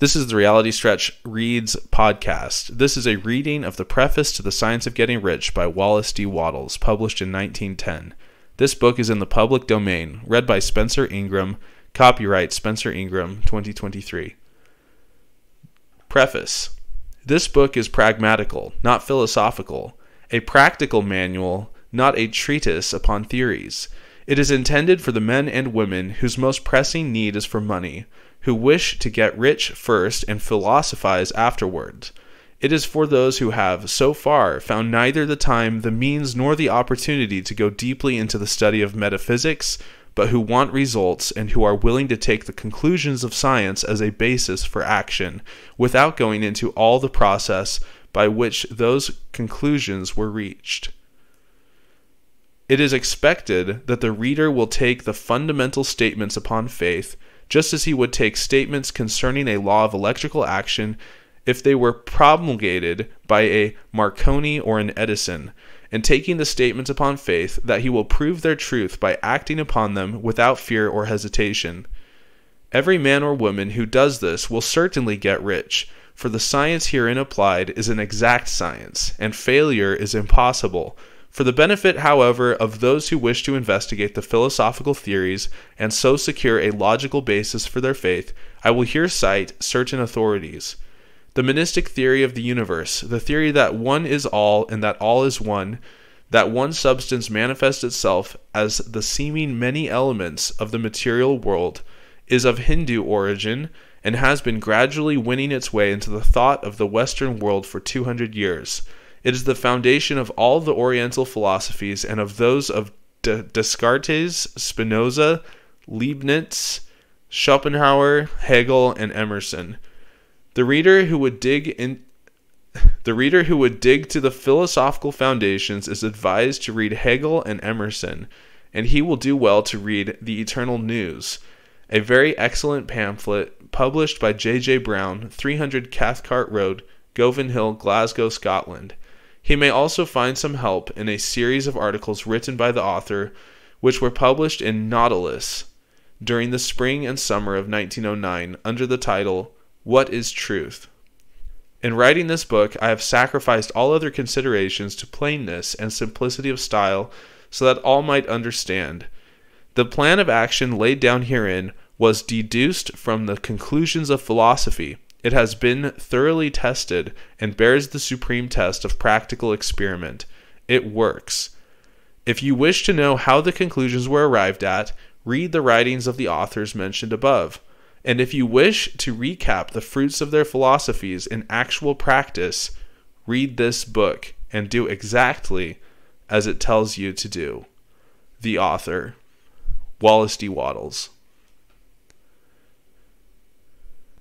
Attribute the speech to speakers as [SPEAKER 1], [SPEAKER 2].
[SPEAKER 1] This is the Reality Stretch Reads podcast. This is a reading of the Preface to The Science of Getting Rich by Wallace D. Wattles, published in 1910. This book is in the public domain, read by Spencer Ingram, copyright Spencer Ingram, 2023. Preface. This book is pragmatical, not philosophical, a practical manual, not a treatise upon theories. It is intended for the men and women whose most pressing need is for money, who wish to get rich first and philosophize afterwards. It is for those who have, so far, found neither the time, the means, nor the opportunity to go deeply into the study of metaphysics, but who want results and who are willing to take the conclusions of science as a basis for action, without going into all the process by which those conclusions were reached. It is expected that the reader will take the fundamental statements upon faith, just as he would take statements concerning a law of electrical action if they were promulgated by a Marconi or an Edison, and taking the statements upon faith that he will prove their truth by acting upon them without fear or hesitation. Every man or woman who does this will certainly get rich, for the science herein applied is an exact science, and failure is impossible. For the benefit, however, of those who wish to investigate the philosophical theories and so secure a logical basis for their faith, I will here cite certain authorities. The monistic theory of the universe, the theory that one is all and that all is one, that one substance manifests itself as the seeming many elements of the material world, is of Hindu origin and has been gradually winning its way into the thought of the Western world for 200 years. It is the foundation of all the Oriental philosophies and of those of Descartes, Spinoza, Leibniz, Schopenhauer, Hegel, and Emerson. The reader who would dig to the philosophical foundations is advised to read Hegel and Emerson, and he will do well to read The Eternal News, a very excellent pamphlet published by J.J. Brown, 300 Cathcart Road, Govan Hill, Glasgow, Scotland. He may also find some help in a series of articles written by the author, which were published in Nautilus during the spring and summer of 1909 under the title, What is Truth? In writing this book, I have sacrificed all other considerations to plainness and simplicity of style so that all might understand. The plan of action laid down herein was deduced from the conclusions of philosophy. It has been thoroughly tested and bears the supreme test of practical experiment. It works. If you wish to know how the conclusions were arrived at, read the writings of the authors mentioned above. And if you wish to recap the fruits of their philosophies in actual practice, read this book and do exactly as it tells you to do. The author, Wallace D. Wattles.